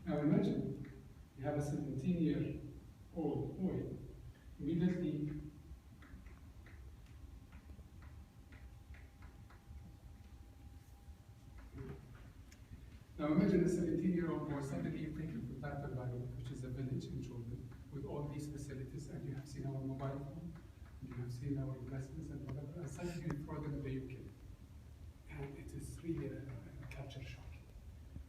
Now imagine you have a 17-year-old boy immediately Now imagine a 17-year-old boy suddenly taken from that environment, which is a village in Jordan, with all these facilities, and you have seen our mobile phone, and you have seen our investments and whatever, and suddenly you throw them in the UK. And it is really a culture shock.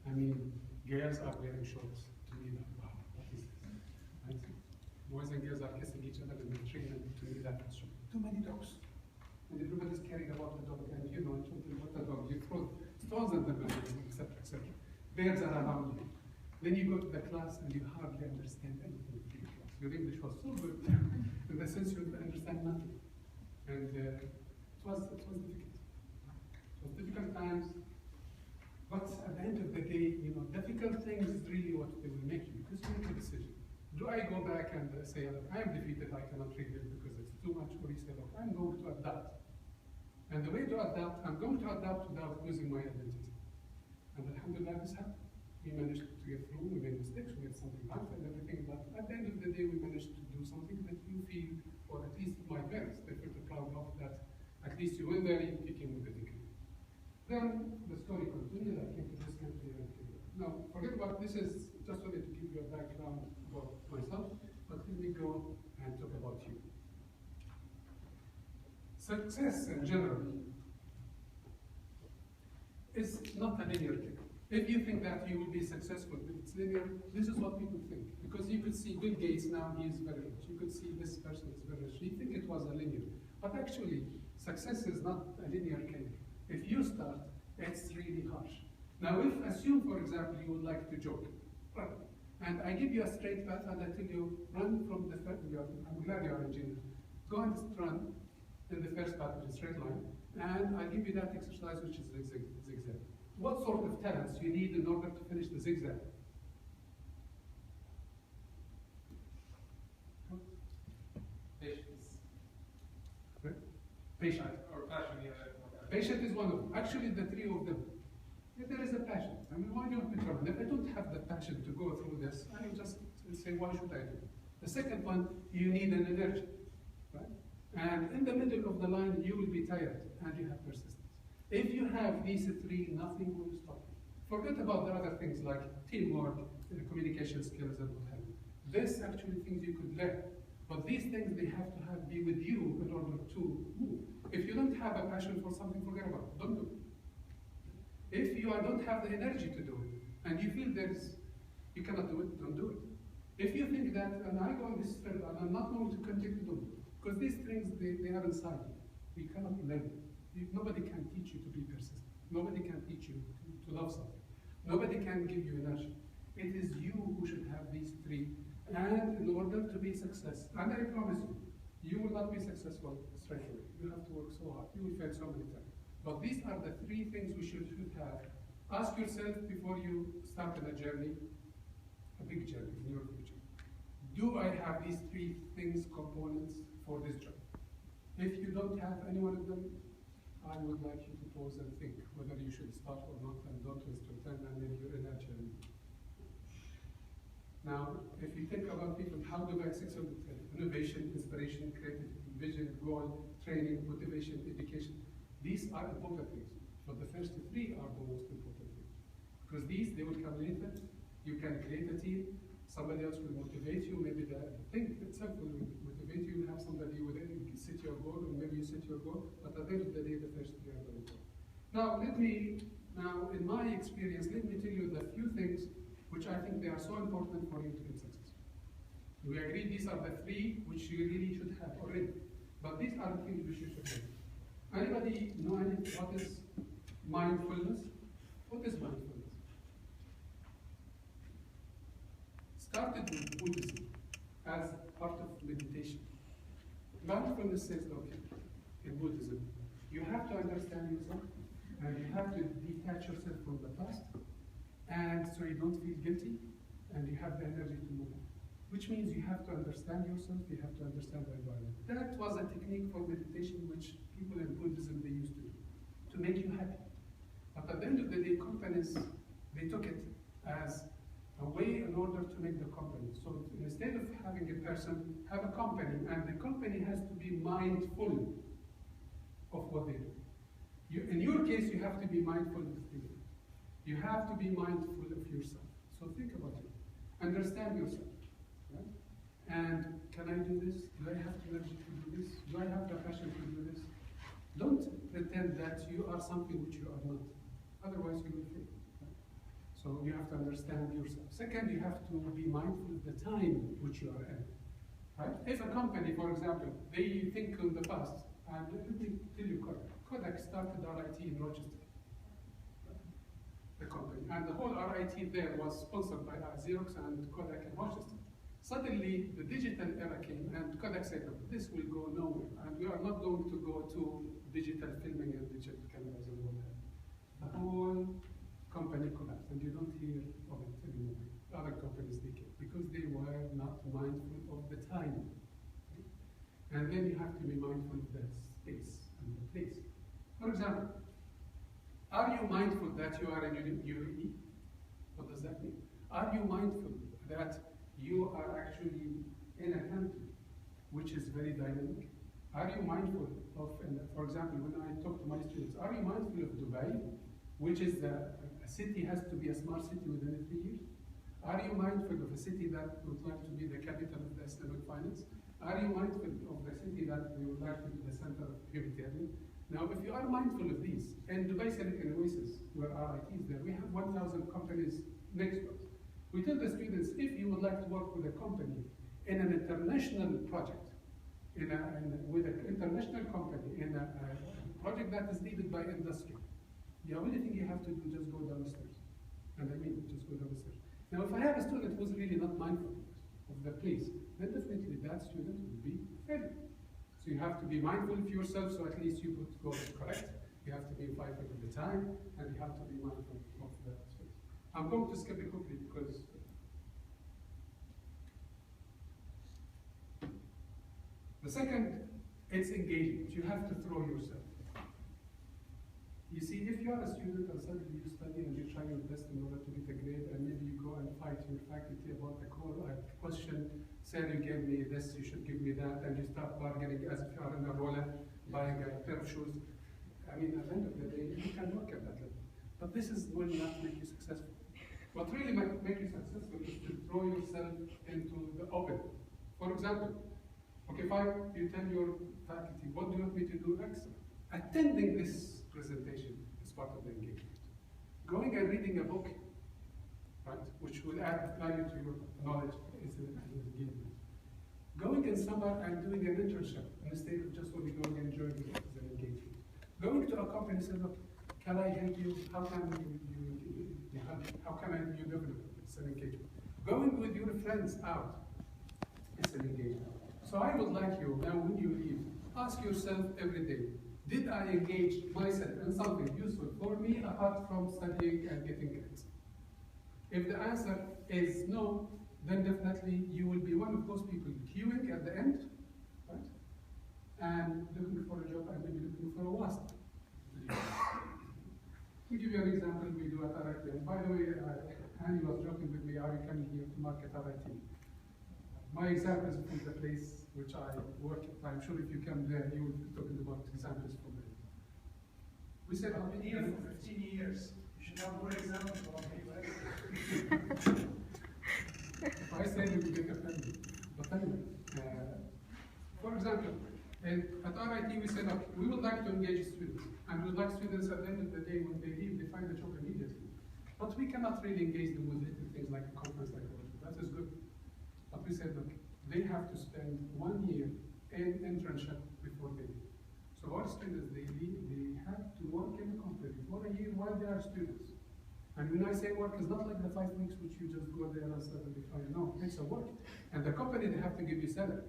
I mean, girls are wearing shorts. To me, like, wow, what is this? Right? Boys and girls are kissing each other in the train, and to me that was shocking. Too many dogs. And everybody's caring about the dog, and you know, children, what the dog, you throw stones at them, etc., etc. Bears are around you. Then you go to the class and you hardly understand anything in the class. Your English was so good, in the sense you understand nothing. And it was difficult. It was difficult times, but at the end of the day, you know, difficult things is really what they will make you, because you make a decision. Do I go back and say, I am defeated, I cannot read it because it's too much, or you say, look, I'm going to adapt. And the way to adapt, I'm going to adapt without losing my identity. And alhamdulillah, this happened. We managed to get through, we made mistakes, we did something bad and everything, but at the end of the day, we managed to do something that you feel, or at least my parents, they felt proud of, that at least you went there, you became with a degree. Then the story continued, I came to this country. Now, forget about this, is just wanted to give you a background about myself, but let me go and talk about you. Success in general is not a linear thing. If you think that you will be successful, if it's linear, this is what people think. Because you could see Bill Gates now, he is very rich. You could see this person is very rich. You think it was a linear. But actually, success is not a linear thing. If you start, it's really harsh. Now, if assume, for example, you would like to jog, right? And I give you a straight path and I tell you, run from the first, I'm glad you're an engineer. Go and run in the first path, which is straight line, and I give you that exercise, which is zigzag. What sort of talents you need in order to finish the zigzag? Patience. Right? Patience. Or passion, yeah. Patience is one of them. Actually, the three of them. If there is a passion, I mean, why don't we try? If I don't have the passion to go through this, I just say, why should I do it? The second one, you need an energy, right? And in the middle of the line, you will be tired, and you have persistence. If you have these three, nothing will stop you. Forget about the other things like teamwork, communication skills, and what have you. This actually things you could learn. But these things, they have to be with you in order to move. If you don't have a passion for something, forget about it. Don't do it. If you don't have the energy to do it, and you feel you cannot do it, don't do it. If you think that, and I go on this trip, and I'm not going to continue to do it, because these things, they are inside you. You cannot learn it. Nobody can teach you to be persistent. Nobody can teach you to love something. Nobody can give you energy. It is you who should have these three. And in order to be successful, and I promise you will not be successful straight away. You have to work so hard. You will fail so many times. But these are the three things we should have. Ask yourself before you start on a journey, a big journey in your future. Do I have these three things, components for this job? If you don't have any one of them, I would like you to pause and think whether you should start or not, and don't waste your time and maybe your energy. Now, if you think about people, how do I succeed? Innovation, inspiration, creativity, vision, goal, training, motivation, education. These are important things, but the first three are the most important things. Because these, they will come later. You can create a team, somebody else will motivate you, maybe the thing itself will motivate you, you have somebody with it, you can set your goal, or maybe you set your goal, but at the end of the day, the first three are very important. Now, in my experience, let me tell you the few things which I think they are so important for you to get successful. We agree these are the three which you really should have already, but these are the things which you should have. Anybody know what is mindfulness? What is mindfulness? Started with Buddhism as part of meditation. Mindfulness says, okay, in Buddhism, you have to understand yourself, and you have to detach yourself from the past, and so you don't feel guilty, and you have the energy to move on. Which means you have to understand yourself, you have to understand the environment. That was a technique for meditation which people in Buddhism, they used to do, to make you happy. But at the end of the day, companies, they took it as a way in order to make the company. So instead of having a person, have a company, and the company has to be mindful of what they do. In your case, you have to be mindful of things. You have to be mindful of yourself. So think about it. Understand yourself. Right? And can I do this? Do I have the energy to do this? Do I have the passion to do this? Don't pretend that you are something which you are not. Otherwise, you will fail. Right? So you have to understand yourself. Second, you have to be mindful of the time which you are in. Right? If a company, for example, they think in the past, and let me tell you Kodak. Kodak started RIT in Rochester. The company. And the whole RIT there was sponsored by Xerox and Kodak in Rochester. Suddenly, the digital era came, and Kodak said, no, this will go nowhere, and we are not going to go to digital filming and digital cameras and all that. The whole company collapsed, and you don't hear of it anymore. Other companies, they came, because they were not mindful of the time. And then you have to be mindful of the space and the place. For example, are you mindful that you are in UAE? What does that mean? Are you mindful that you are actually in a country which is very dynamic? Are you mindful of, for example, when I talk to my students, are you mindful of Dubai, which is a city has to be a smart city within 3 years? Are you mindful of a city that would like to be the capital of the Islamic finance? Are you mindful of the city that we would like to be the center of humanitarian? Now, if you are mindful of these, and Dubai Silicon Oasis, where RIT is there, we have 1,000 companies next to us. We tell the students, if you would like to work with a company in an international project, with an international company, in a project that is needed by industry, the only thing you have to do is just go down the stairs. And I mean, just go down the stairs. Now, if I have a student who's really not mindful of the place, then definitely that student will be failure. So you have to be mindful of yourself, so at least you put goals correct. You have to be mindful of the time, and you have to be mindful of the space. I'm going to skip it quickly because the second, it's engagement. You have to throw yourself. You see, if you are a student and suddenly you study and you try your best in order to get a grade, and maybe you go and fight your faculty about a question, sir, you gave me this, you should give me that, and you start bargaining as if you are in a roller, buying a pair of shoes. I mean, at the end of the day, you can work at that level. But this will not make you successful. What really might make you successful is to throw yourself into the open. For example, okay, fine, you tell your faculty, what do you want me to do? Excellent. Attending this presentation is part of the engagement. Going and reading a book, right, which will add value to your knowledge is an engagement. Going in summer and doing an internship instead of just only going and enjoying it is an engagement. Going to a company and saying, look, can I help you? How can you develop? It's an engagement. Going with your friends out, it's an engagement. So I would like you, now when you leave, ask yourself every day, did I engage myself in something useful for me apart from studying and getting grades? If the answer is no, then definitely you will be one of those people queuing at the end, right? And looking for a job and maybe looking for a WASP. To give you an example, we do at RIT. And by the way, Annie was joking with me, are you coming here to market RIT? My example is from the place which I work at. I'm sure if you come there, you will be talking about examples from there. We said, I've been here for 15 years. You should have more examples of me, right? If I say you will get offended. But anyway, for example, at RIT we said, we would like to engage students. And we would like students at the end of the day, when they leave, they find a job immediately. But we cannot really engage them with little things like a conference like that. That is good. But we said, look, they have to spend 1 year in internship before they leave. So our students, they leave, they have to work in a company for a year while they are students. And when I say work, it's not like the 5 weeks which you just go there and suddenly find. No, it's a work. And the company, they have to give you salary.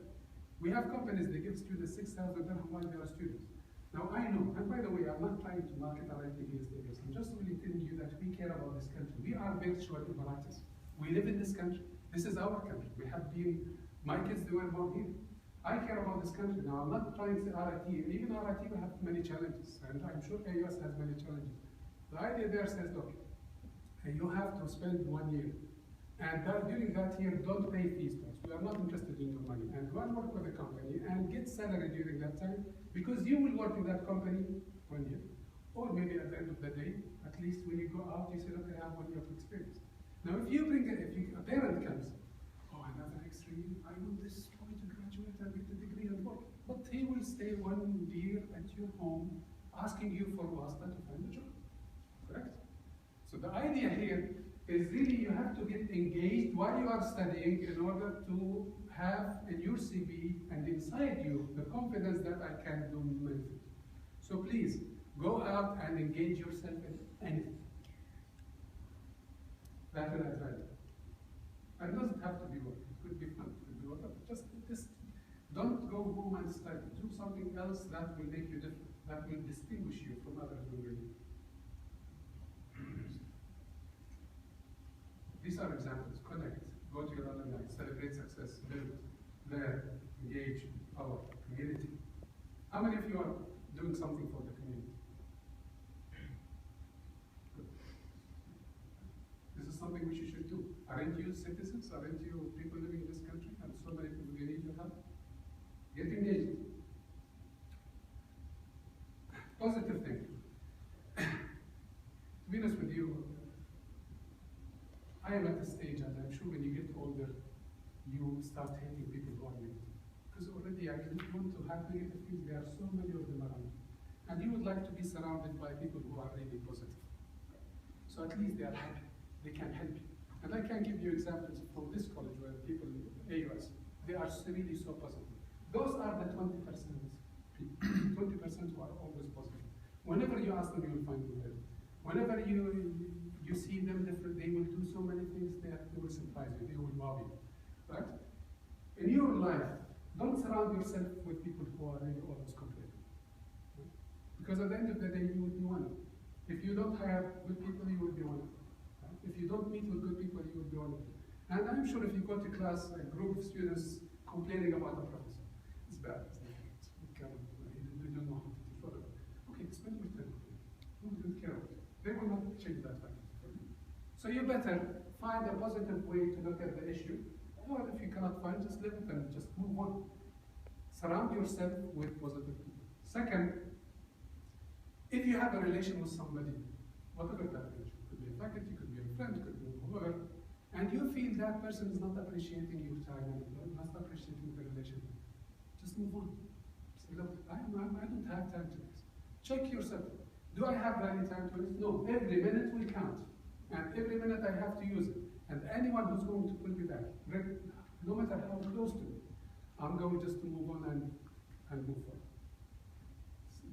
We have companies, they give students 6,000 dirham while they are students. Now I know, and by the way, I'm not trying to market RIT against others. I'm just really telling you that we care about this country. We are virtual Emiratis. We live in this country. This is our country. We have been, my kids, they were born here. I care about this country. Now I'm not trying to say RIT, and even RIT will have many challenges, and I'm sure AUS has many challenges. The idea there says, look, you have to spend 1 year. And during that year, don't pay fees to us. We are not interested in your money. And go and work with the company and get salary during that time, because you will work in that company 1 year. Or maybe at the end of the day, at least when you go out, you say, look, I have 1 year of experience. Now, if you bring a parent comes, oh, another extra year, I want this boy to graduate and get a degree and work. But he will stay 1 year at your home asking you for WASTA to find a job. Correct? So the idea here is really you have to get engaged while you are studying in order to have in your CV and inside you the confidence that I can do many things. So please, go out and engage yourself in anything. That will add value. And it doesn't have to be work. It could be fun, it could be whatever. Just don't go home and study. Do something else that will make you different, that will distinguish you from others who will. These are examples. Connect, go to your alumni, celebrate success, build, learn, engage, our community. How many of you are doing something for the community? Good. This is something which you should do. Aren't you citizens? Aren't you people living in this country? And so many people, they need your help. Get engaged. Positive thinking. To be honest with you, I am at a stage, and I'm sure when you get older, you start hating people who are negative. Because already I don't want to have negative things. There are so many of them around. And you would like to be surrounded by people who are really positive. So at least they are happy. They can help you. And I can give you examples from this college where people, AUS, they are really so positive. Those are the 20% people, 20% who are always positive. Whenever you ask them, you will find them there. Whenever you see them different, they will do so many things that they will surprise you, they will wow you, right? In your life, don't surround yourself with people who are really always complaining. Right? Because at the end of the day, you will be one. If you don't hire good people, you will be one. Right? If you don't meet with good people, you will be one. And I'm sure if you go to class, a group of students complaining about the professor, it's bad. They don't know how to teach whatever. Okay, spend your time with them. Who don't care about it? They will not change that fact. So you better find a positive way to look at the issue, or if you cannot find, just leave it and just move on. Surround yourself with positive people. Second, if you have a relation with somebody, whatever that relation, could be a faculty, could be a friend, could be whoever, and you feel that person is not appreciating your time and not appreciating the relation, just move on. Say, look, I don't have time to this. Check yourself. Do I have rally time to it? No. Every minute will count. And every minute I have to use it. And anyone who's going to pull me back, no matter how close to me, I'm going just to move on and move forward.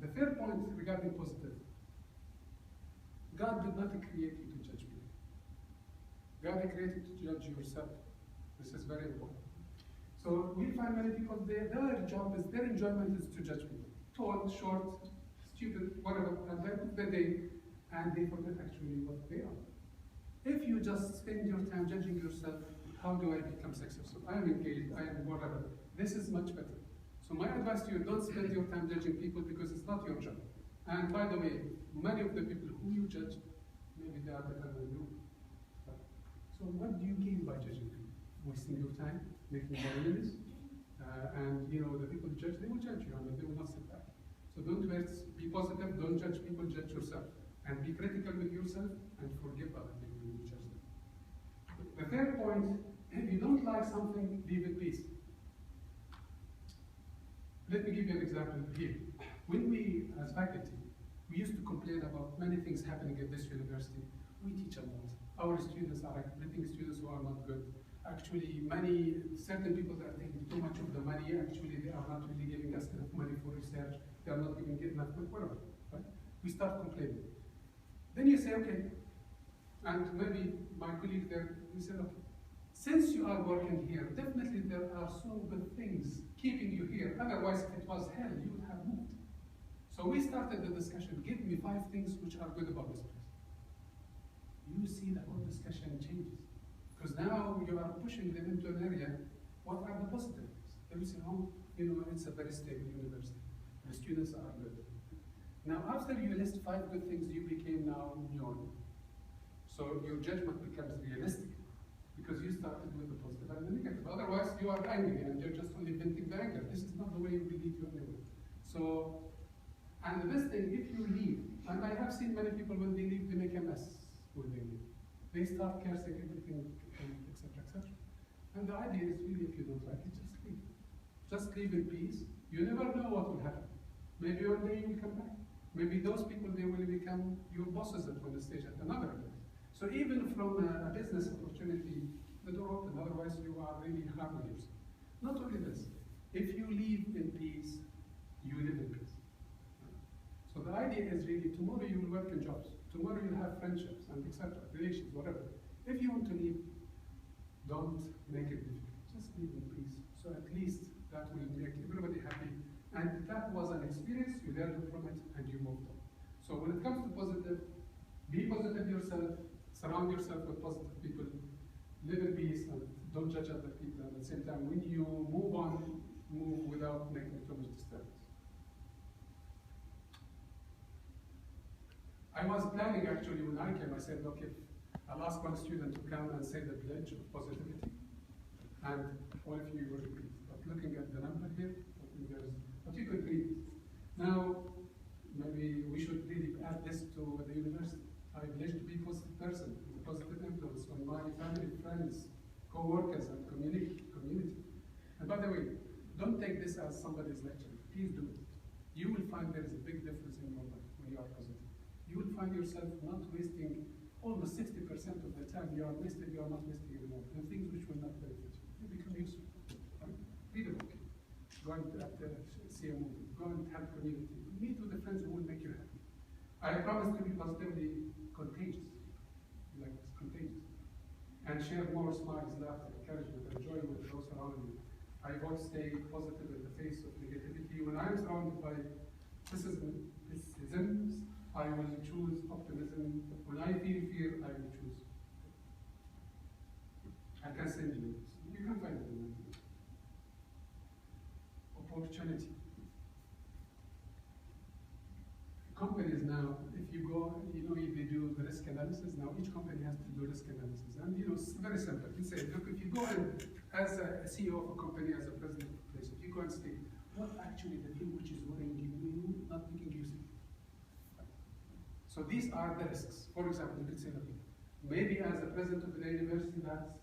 The third point regarding positive. God did not create you to judge people. God created you to judge yourself. This is very important. So we find many people, their job is, their enjoyment is to judge people. Tall, short, stupid, whatever, and they put the day, and they forget actually what they are. If you just spend your time judging yourself, how do I become successful? I am engaged, I am whatever. This is much better. So my advice to you, don't spend your time judging people because it's not your job. And by the way, many of the people who you judge, maybe they are better than you. So what do you gain by judging people? Wasting your time, making enemies, and the people you judge, they will judge you, and they will not sit back. So don't be positive, don't judge people, judge yourself. And be critical with yourself and forgive other people when you judge them. The third point, if you don't like something, leave it peace. Let me give you an example here. When we, as faculty, we used to complain about many things happening at this university. We teach a lot. Our students are admitting students who are not good. Actually, certain people that are taking too much of the money, actually they are not really giving us enough money for research. They are not giving enough money, whatever. Right? We start complaining. Then you say, okay, and maybe my colleague there, we said, okay, since you are working here, definitely there are so good things keeping you here. Otherwise, if it was hell, you would have moved. So we started the discussion, give me 5 things which are good about this place. You see the whole discussion changes. Because now you are pushing them into an area, what are the positives? They will say, oh, it's a very stable university. The students are good. Now, after you list 5 good things, you became now normal. So your judgment becomes realistic because you started with the positive and the negative. Otherwise, you are angry and you're just only venting the anger. This is not the way we lead you anyway. So, and the best thing, if you leave, and I have seen many people when they leave, they make a mess when they leave. They start cursing everything, etc., etc. And the idea is really, if you don't like it, just leave. Just leave in peace. You never know what will happen. Maybe one day you will come back. Maybe those people, they will become your bosses at one stage at another place. So even from a business opportunity, the door open, otherwise you are really harming yourself. Not only this, if you live in peace, you live in peace. So the idea is really, tomorrow you will work in jobs, tomorrow you'll have friendships and etc., relations, whatever. If you want to leave, don't make it difficult. Just live in peace. So at least that will make everybody happy. And that was an experience, you learned from it, and you moved on. So when it comes to positive, be positive yourself, surround yourself with positive people, live in peace, and don't judge other people. And at the same time, when you move on, move without making too much disturbance. I was planning actually when I came, I said, look, if I'll ask one student to come and say the pledge of positivity, and all of you will repeat. But looking at the number here, I think but you could read. Now, maybe we should really add this to the university. I pledge to be a positive person, a positive influence on my family, friends, co-workers, and community. And by the way, don't take this as somebody's lecture. Please do it. You will find there is a big difference in your life when you are positive. You will find yourself not wasting almost 60% of the time you are wasting, you are not wasting anymore, and things which will not benefit you. You become useful. Right? Read a book. Go and see a movie. Go and help community. Meet with the friends who will make you happy. I promise to be positively contagious. Like it's contagious. And share more smiles, laughter, encouragement, and joy with those around you. I won't stay positive in the face of negativity. When I'm surrounded by pessimisms, I will choose optimism. When I feel fear, I will choose. I can send you this. You can find it in my book. Opportunity. Companies now, if you go, if they do the risk analysis, now each company has to do risk analysis. And it's very simple. You say, look, if you go in as a CEO of a company, as a president of a place, if you go and say, what actually the thing which is worrying you, not making you sick? So these are the risks. For example, you could say, look, maybe as a president of the university, that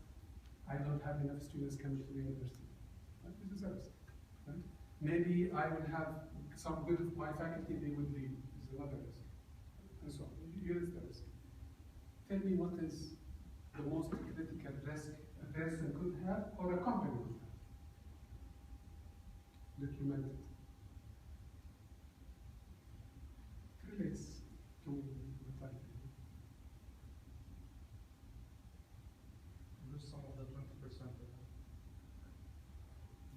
I don't have enough students coming to the university. Right? This is a risk. Right? Maybe I will have some good of my faculty, they will leave. This is is another risk, and so on. You list the risk. Tell me what is the most critical risk a person could have or a company could have. Document it. It relates to the title. Lose some of the 20%.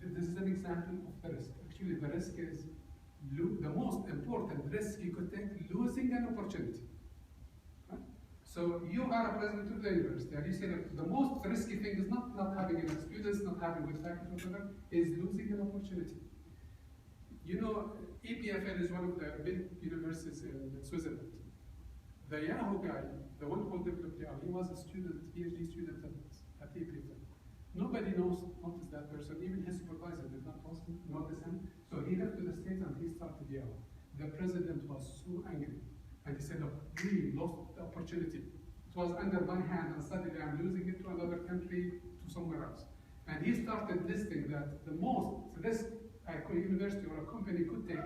This is an example of the risk. Actually, the risk is the most important risk you could take, losing an opportunity. Right? So you are a president of the university, and you say that the most risky thing is not having enough students, not having good faculty, whatever, is losing an opportunity. You know, EPFL is one of the big universities in Switzerland. The Yahoo guy, the one who developed Yahoo, he was a student, PhD student at EPFL. Nobody noticed that person, even his supervisor did not notice him. So he left to the States and he started Yahoo. The president was so angry. And he said, look, we lost the opportunity. It was under my hand and suddenly I'm losing it to another country, to somewhere else. And he started listing that the most risk a university or a company could take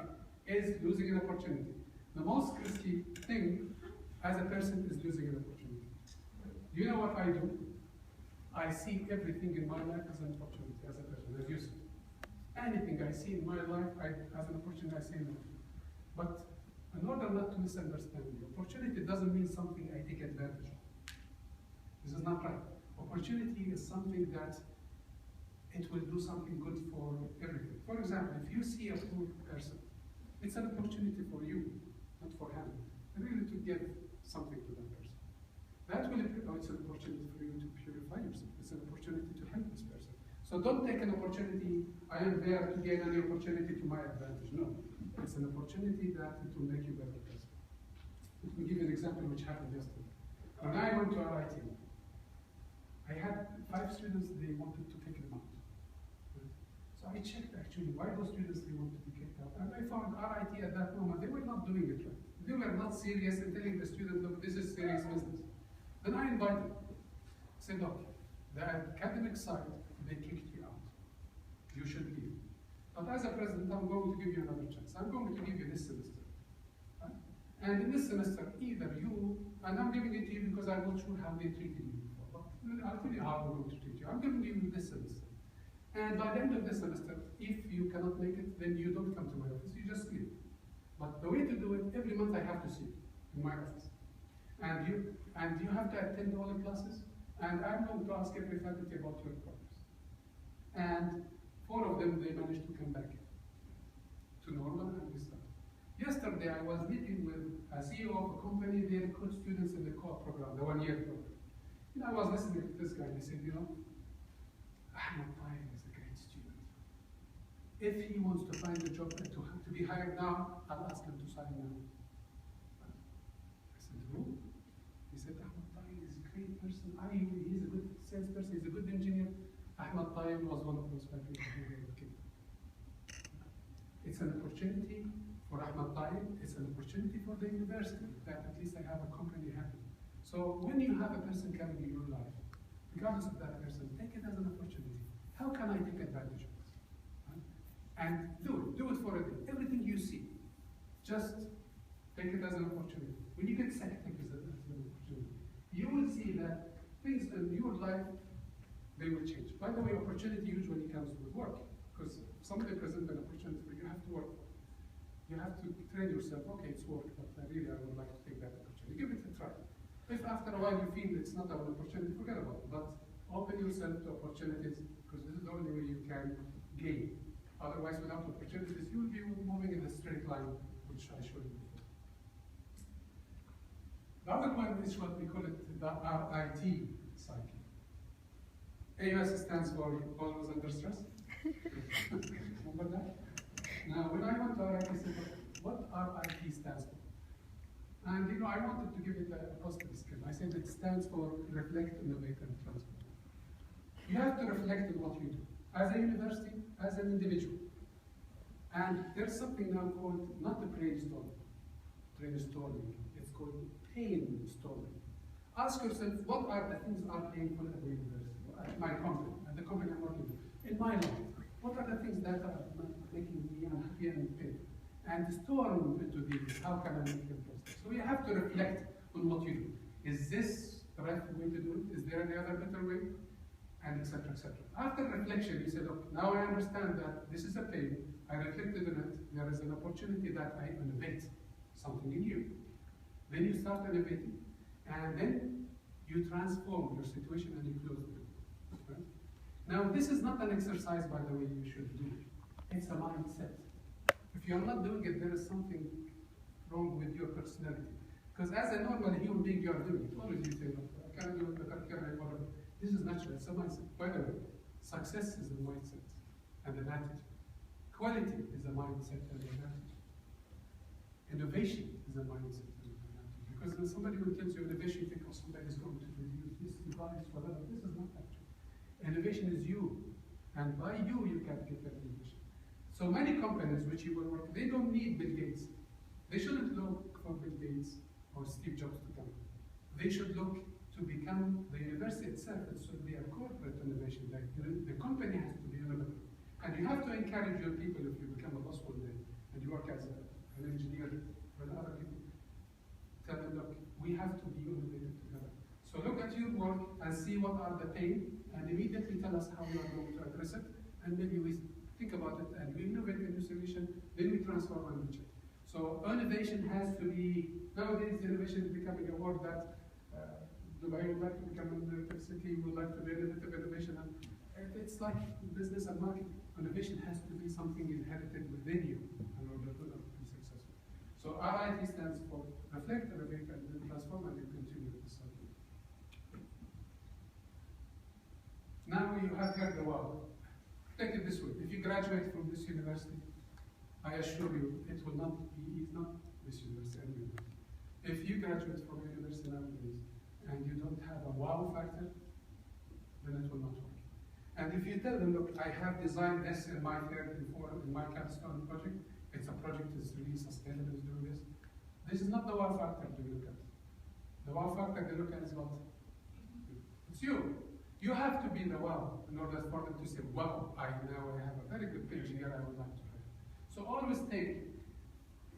is losing an opportunity. The most risky thing as a person is losing an opportunity. Do you know what I do? I see everything in my life as an opportunity, as a person, as Yousef. Anything I see in my life as an opportunity, I say no. But in order not to misunderstand me, opportunity doesn't mean something I take advantage of. This is not right. Opportunity is something that it will do something good for everything. For example, if you see a poor person, it's an opportunity for you, not for him, really to give something to that person. That will, it's an opportunity for you to purify yourself. It's an opportunity to help this person. So don't take an opportunity, I am there to gain any opportunity to my advantage. No, it's an opportunity that it will make you a better person. Let me give you an example which happened yesterday. When I went to RIT, I had 5 students, they wanted to kick them out. So I checked actually why those students they wanted to be kicked out. And I found RIT at that moment, they were not doing it right. They were not serious in telling the students, look, this is serious business. Then I invited them. I said, look, the academic side, they kicked you out. You should leave. But as a president, I'm going to give you another chance. I'm going to give you this semester. Right? And in this semester, either you, and I'm giving it to you because I'm not sure how they treated you before, but I'll tell you how I'm going to treat you. I'm giving you this semester. And by the end of this semester, if you cannot make it, then you don't come to my office, you just leave. But the way to do it, every month I have to see you in my office. And you have to attend all the classes, and I'm going to ask every faculty about your progress. And 4 of them, they managed to come back to normal, and we started. Yesterday, I was meeting with a CEO of a company, they recruit students in the co-op program, the 1-year program. And I was listening to this guy, and he said, you know, Ahmed Tayyib is a great student. If he wants to find a job to be hired now, I'll ask him to sign now. I said, who? He said, Ahmed Tayyib is a great person. He's a good salesperson, he's a good engineer. Ahmed Tayyib was one of those 5 people who were killed. It's an opportunity for Ahmed Tayyib, it's an opportunity for the university, that at least I have a company happy. So when you have a person coming in your life, regardless of that person, take it as an opportunity. How can I take advantage of this? Right? And do it for a day. Everything you see, just take it as an opportunity. When you get sick, take it as an opportunity. You will see that things in your life, they will change. By the way, opportunity usually comes with work, because if somebody presents an opportunity, you have to work for it. You have to train yourself, okay, it's work, but I would like to take that opportunity. Give it a try. If after a while you feel it's not an opportunity, forget about it. But open yourself to opportunities, because this is the only way you can gain. Otherwise, without opportunities, you will be moving in a straight line, which I showed you before. The other one is what we call it the RIT cycle. AUS stands for always under stress. Remember that? Now, when I went to RIT, I said, what RIT stands for? And you know, I wanted to give it a positive spin. I said it stands for reflect, innovate, and transform. You have to reflect on what you do, as a university, as an individual. And there's something now called, not the brainstorming, it's called painstorming. Ask yourself, what are the things are painful at the university, at my company, at the company I'm working with, in my life? What are the things that are making me unhappy and painful? and storm into these. How can I make them positive? So you have to reflect on what you do. Is this the right way to do it? Is there any other better way? And etc. etc. After reflection, you say, look, now I understand that this is a pain. I reflected on it. There is an opportunity that I innovate something in you. Then you start innovating, and then you transform your situation and you close the loop. Right? Now, this is not an exercise, by the way, you should do. It's a mindset. If you're not doing it, there is something wrong with your personality. Because as a normal human being, you are doing it. Always you say, look, I can't do it, whatever. This is natural, it's a mindset. By the way, success is a mindset and an attitude. Quality is a mindset and an attitude. Innovation is a mindset and an attitude. Because when somebody will tell you innovation, you think, oh, somebody is going to produce this device, whatever. This is not actually. Innovation is you. And by you, you can get that innovation. So many companies which you will work, they don't need Bill Gates. They shouldn't look for Bill Gates or Steve Jobs to come. They should look to become the university itself. It should be a corporate innovation. Like the company has to be innovative. And you have to encourage your people if you become a boss one day and you work as an engineer with other people. Tell them, look, we have to be innovative together. So look at your work and see what are the pain and immediately tell us how you are going to address it. And maybe we think about it and we innovate a new solution, then we transform and reach it. So innovation has to be, nowadays innovation is becoming a word that Dubai would like to become an innovative city, we would like to be innovative innovation. And it's like business and marketing. Innovation has to be something inherited within you in order to be successful. So RIT stands for reflect, innovate, and then transform, and you continue with the cycle. Now you have heard the wow. Take it this way. If you graduate from this university, I assure you it will not be, it's not this university anyway. If you graduate from a university nowadays, and you don't have a wow factor, then it will not work. And if you tell them, look, I have designed this in my third and fourth, in my capstone project, it's a project that's really sustainable, is doing this. This is not the wow factor they look at. The wow factor they look at is what? It's you. You have to be the wow in order for them to say, wow, I have a very good pitch here, I would like to have it. So always take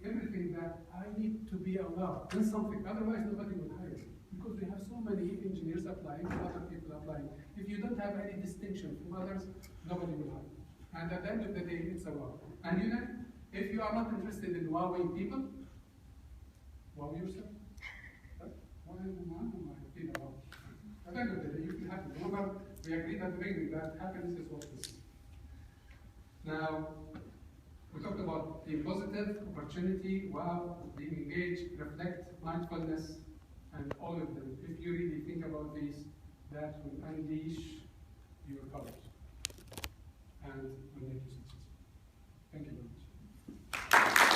everything that I need to be a wow in something, otherwise nobody will hire you. Because we have so many engineers applying, other people applying. If you don't have any distinction from others, nobody will hire you. And at the end of the day, it's a wow. And you know, if you are not interested in wowing people, wow yourself. Why am I being a wow? At the end of the day, you feel happy. Remember, we agreed at the beginning that happiness is what this is. Now, we talked about being positive, opportunity, wow, being engaged, reflect, mindfulness, and all of them. If you really think about these, that will unleash your powers and will make you successful. Thank you very much.